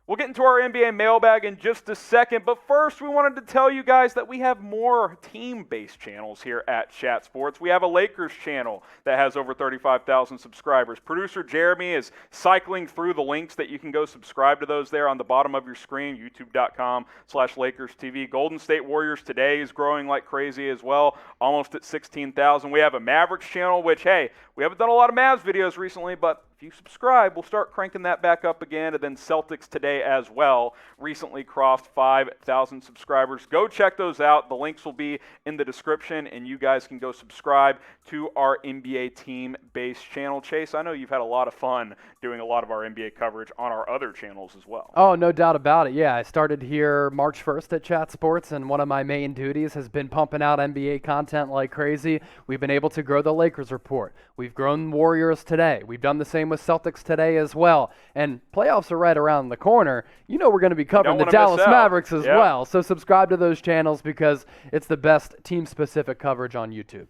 We'll get into our NBA mailbag in just a second, but first we wanted to tell you guys that we have more team-based channels here at Chat Sports. We have a Lakers channel that has over 35,000 subscribers. Producer Jeremy is cycling through the links that you can go subscribe to those there on the bottom of your screen, youtube.com/LakersTV. Golden State Warriors Today is growing like crazy as well, almost at 16,000. We have a Mavericks channel, which, hey, we haven't done a lot of Mavs videos recently, but if you subscribe, we'll start cranking that back up again. And then Celtics Today as well recently crossed 5,000 subscribers. Go check those out. The links will be in the description, and you guys can go subscribe to our NBA team-based channel. Chase, I know you've had a lot of fun doing a lot of our NBA coverage on our other channels as well. Oh, no doubt about it. Yeah, I started here March 1st at Chat Sports, and one of my main duties has been pumping out NBA content like crazy. We've been able to grow the Lakers report. We've grown Warriors Today. We've done the same with Celtics Today as well. And playoffs are right around the corner. You know we're going to be covering the Dallas Mavericks as well. So subscribe to those channels because it's the best team-specific coverage on YouTube.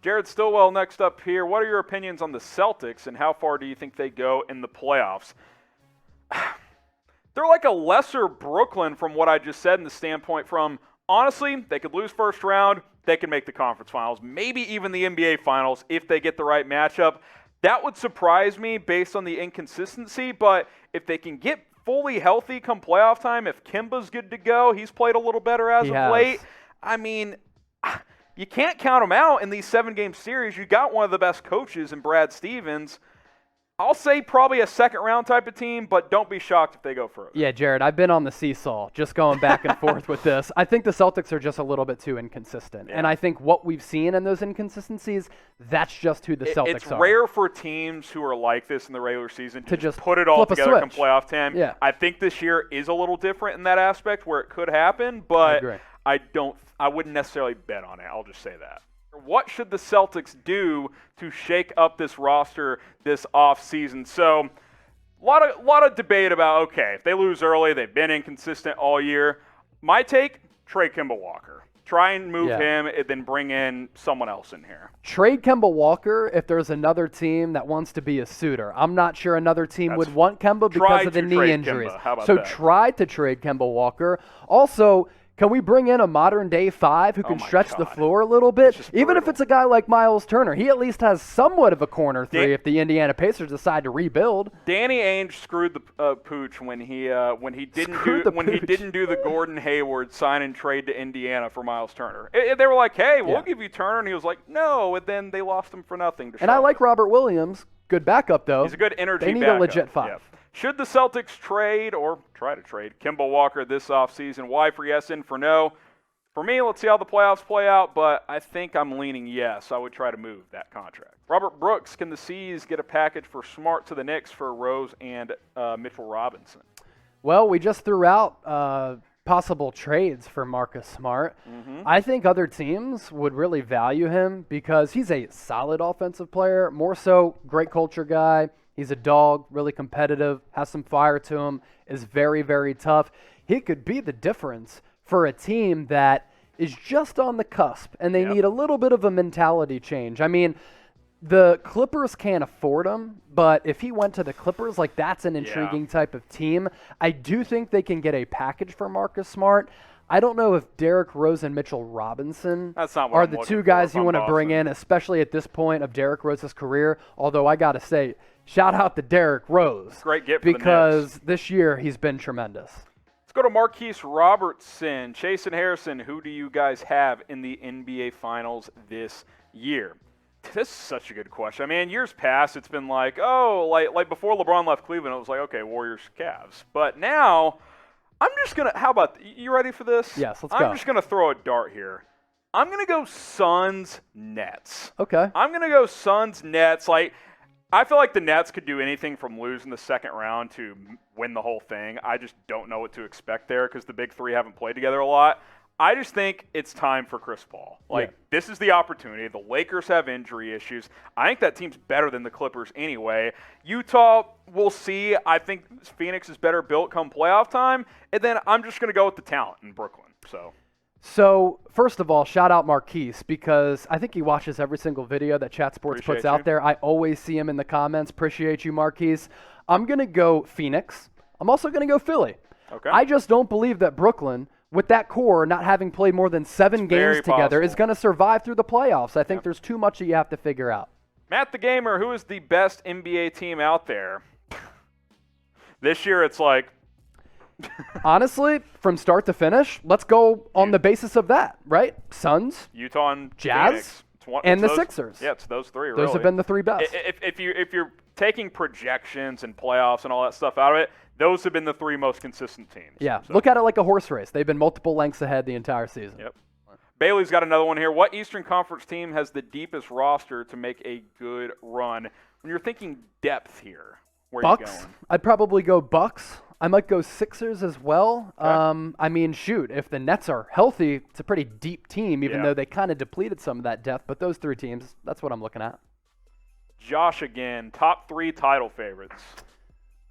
Jared Stilwell next up here. What are your opinions on the Celtics, and how far do you think they go in the playoffs? They're like a lesser Brooklyn from what I just said in the standpoint from, honestly, they could lose first round. They can make the conference finals, maybe even the NBA finals if they get the right matchup. That would surprise me based on the inconsistency, but if they can get fully healthy come playoff time, if Kemba's good to go, he's played a little better as of late. I mean, you can't count him out in these 7-game series. You got one of the best coaches in Brad Stevens. I'll say probably a second-round type of team, but don't be shocked if they go further. Yeah, Jared, I've been on the seesaw, just going back and forth with this. I think the Celtics are just a little bit too inconsistent. Yeah. And I think what we've seen in those inconsistencies, that's just who the Celtics are. It's rare for teams who are like this in the regular season to just put it all together come playoff time. Yeah. I think this year is a little different in that aspect where it could happen, but I wouldn't necessarily bet on it. I'll just say that. What should the Celtics do to shake up this roster this offseason? So a lot of debate about, okay, if they lose early, they've been inconsistent all year. My take, trade Kemba Walker. Try and move him and then bring in someone else in here. Trade Kemba Walker if there's another team that wants to be a suitor. I'm not sure another team would want Kemba because of the knee injuries. So try to trade Kemba Walker. Also, can we bring in a modern-day 5 who can stretch the floor a little bit? Even if it's a guy like Miles Turner, he at least has somewhat of a corner 3 if the Indiana Pacers decide to rebuild. Danny Ainge screwed the pooch when he didn't do the Gordon Hayward sign and trade to Indiana for Miles Turner. They were like, "Hey, we'll give you Turner," and he was like, "No," and then they lost him for nothing. And I like Robert Williams. Good backup, though. He's a good energy backup. They need a legit 5. Yeah. Should the Celtics trade or try to trade Kemba Walker this offseason? Why for yes and for no? For me, let's see how the playoffs play out, but I think I'm leaning yes. I would try to move that contract. Robert Brooks, can the C's get a package for Smart to the Knicks for Rose and Mitchell Robinson? Well, we just threw out possible trades for Marcus Smart. I think other teams would really value him because he's a solid offensive player, more so great culture guy. He's a dog, really competitive, has some fire to him, is very, very tough. He could be the difference for a team that is just on the cusp, and they need a little bit of a mentality change. I mean, the Clippers can't afford him, but if he went to the Clippers, like that's an intriguing type of team. I do think they can get a package for Marcus Smart. I don't know if Derrick Rose and Mitchell Robinson are the two guys you want to bring in, especially at this point of Derrick Rose's career, although I got to say, shout out to Derrick Rose. Great get for because this year he's been tremendous. Let's go to Marquis Robertson. Chase and Harrison, who do you guys have in the NBA Finals this year? This is such a good question. I mean, in years past, it's been like, like before LeBron left Cleveland, it was like, okay, Warriors, Cavs. But now, I'm just going to, how about, you ready for this? Yes, let's go. I'm just going to throw a dart here. I'm going to go Suns, Nets. Okay. I'm going to go Suns, Nets. Like, I feel like the Nets could do anything from losing the second round to win the whole thing. I just don't know what to expect there because the big three haven't played together a lot. I just think it's time for Chris Paul. This is the opportunity. The Lakers have injury issues. I think that team's better than the Clippers anyway. Utah, we'll see. I think Phoenix is better built come playoff time. And then I'm just going to go with the talent in Brooklyn. So, first of all, shout out Marquis because I think he watches every single video that Chat Sports puts out there. I always see him in the comments. Appreciate you, Marquis. I'm going to go Phoenix. I'm also going to go Philly. Okay. I just don't believe that Brooklyn, with that core not having played more than 7 games together, is going to survive through the playoffs. I think there's too much that you have to figure out. Matt the Gamer, who is the best NBA team out there? This year it's like... Honestly, from start to finish, let's go on the basis of that, right? Suns, Utah and Jazz, Phoenix. and the Sixers. Yeah, it's those three, Those have been the 3 best. If you're taking projections and playoffs and all that stuff out of it, those have been the 3 most consistent teams. Yeah, So. Look at it like a horse race. They've been multiple lengths ahead the entire season. Yep. Bailey's got another one here. What Eastern Conference team has the deepest roster to make a good run? When you're thinking depth here, where are you Bucks? going? I'd probably go Bucks. I might go Sixers as well. Okay. I mean, shoot, if the Nets are healthy, it's a pretty deep team, even though they kind of depleted some of that depth. But those 3 teams, that's what I'm looking at. Josh again, top 3 title favorites.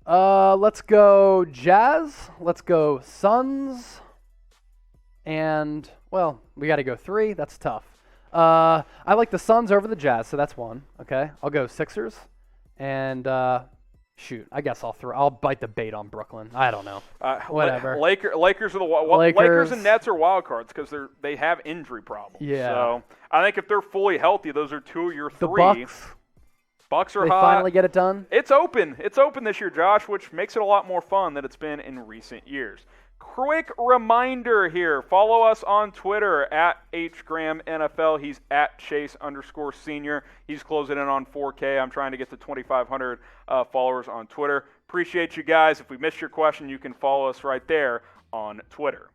Let's go Jazz. Let's go Suns. And, well, we got to go 3. That's tough. I like the Suns over the Jazz, so that's 1. Okay, I'll go Sixers. And, shoot, I guess I'll bite the bait on Brooklyn. I don't know. Whatever. Lakers are Lakers. Lakers and Nets are wild cards because they have injury problems. Yeah. So I think if they're fully healthy, those are 2 of your 3. The Bucks. Bucks are They hot. finally get it done. It's open. It's open this year, Josh, which makes it a lot more fun than it's been in recent years. Quick reminder here. Follow us on Twitter at HGramNFL. He's at Chase_senior. He's closing in on 4K. I'm trying to get to 2,500 followers on Twitter. Appreciate you guys. If we missed your question, you can follow us right there on Twitter.